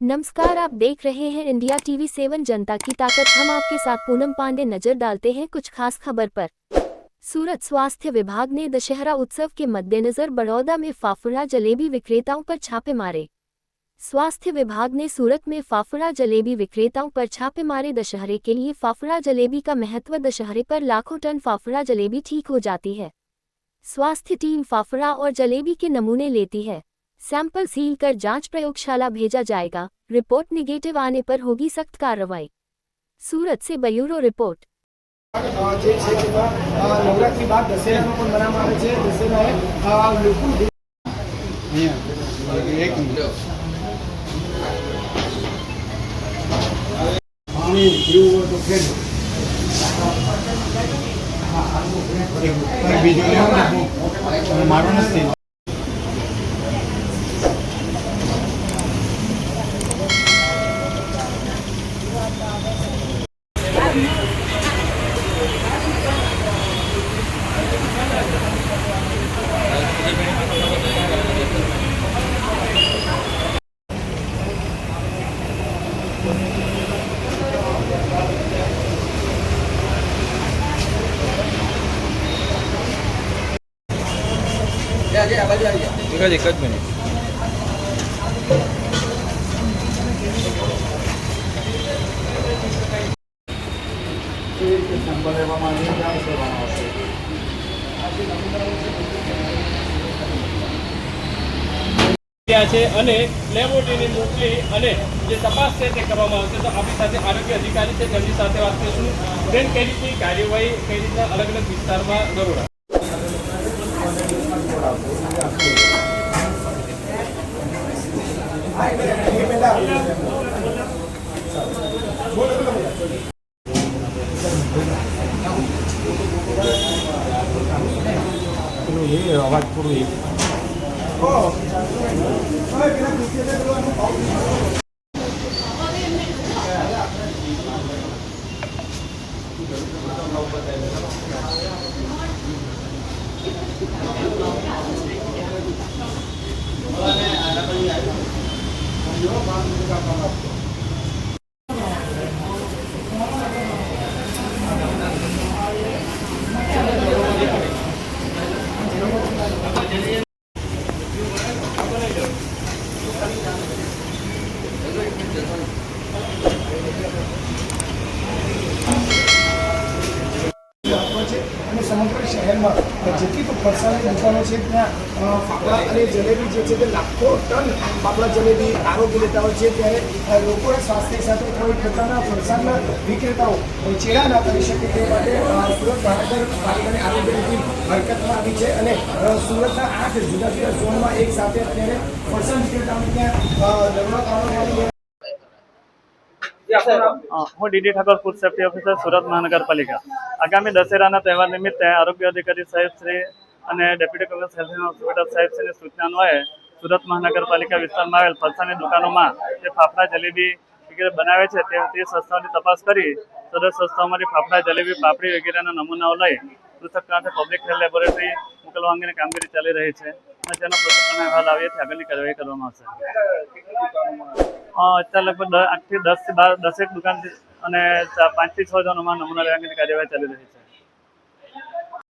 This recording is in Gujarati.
नमस्कार, आप देख रहे हैं इंडिया टीवी 7 जनता की ताकत। हम आपके साथ पूनम पांडे नजर डालते हैं कुछ खास खबर पर। सूरत स्वास्थ्य विभाग ने दशहरा उत्सव के मद्देनजर बड़ौदा में फाफड़ा जलेबी विक्रेताओं पर छापे मारे। स्वास्थ्य विभाग ने सूरत में फाफड़ा जलेबी विक्रेताओं पर छापे मारे। दशहरे के लिए फाफड़ा जलेबी का महत्व। दशहरे पर लाखों टन फाफड़ा जलेबी ठीक हो जाती है। स्वास्थ्य टीम फाफड़ा और जलेबी के नमूने लेती है। सैंपल सील कर जांच प्रयोगशाला भेजा जाएगा। रिपोर्ट निगेटिव आने पर होगी सख्त कार्रवाई। सूरत से ब्यूरो रिपोर्ट। नवरात्रि बाद दशहरा पण बनावવામાં આવે છે। દશહરાએ લોકો એક પાણી પીવું તો ફેર બીજો મારો નથી। एक ज मिनिट સંભાળ લેવામાં છે અને લેબોરેટરીને મોકલી અને જે તપાસ છે તે કરવામાં આવશે। તો આપણી સાથે આરોગ્ય અધિકારી છે, તેમની સાથે વાત કરીશું। બેન, કઈ રીતની કાર્યવાહી, કઈ રીતના અલગ અલગ વિસ્તારમાં દરોડા? અવાજ થોડું સમગ્ર શહેરમાં જેટલી પણ ફરસાણની દુકાનો છે ત્યાં ફાફડા અને જલેબી જે છે તે લાખો ટન ફાફડા જલેબી આરોગ્ય લેતા હોય છે। ત્યારે લોકોના સ્વાસ્થ્ય સાથે કોઈ પ્રકારના ફરસાણના વિક્રેતાઓ ચેડા ના કરી શકે તે માટે સુરત મહાનગરપાલિકાની આરોગ્યની ટીમ હરકતમાં આવી છે અને સુરતના 8 જુદા જુદા ઝોનમાં એક સાથે અત્યારે ફરસાણ વિક્રેતાઓને ત્યાં દરોડા કરવામાં આવી। હું DD Thakor food safety officer, Surat મહાનગરપાલિકા। આગામી દશેરાના તહેવાર નિમિત્તે આરોગ્ય અધિકારી સાહેબ શ્રી અને ડેપ્યુટી કમિશનર હેલ્થ હોસ્પિટલ સાહેબ શ્રીની સૂચના અન્વયે સુરત મહાનગરપાલિકા વિસ્તારમાં આવેલ ફરસાણની દુકાનોમાં જે ફાફડા જલેબી વગેરે બનાવે છે તે સંસ્થાઓની તપાસ કરી સદર સંસ્થાઓમાંથી ફાફડા જલેબી પાપડી વગેરેના નમૂનાઓ લઈ પૃથક પબ્લિક હેલ્થ લેબોરેટરી મોકલવા અંગેની કામગીરી ચાલી રહી છે અને તેનો પૃથક અહેવાલ આવ્યાથી આગળની કાર્યવાહી કરવામાં આવશે। અત્યારે લગભગ 8 થી 10 દુકાન અને 5 થી 6 જણોમાં નમૂના લેવાની કાર્યવાહી ચાલી રહી છે।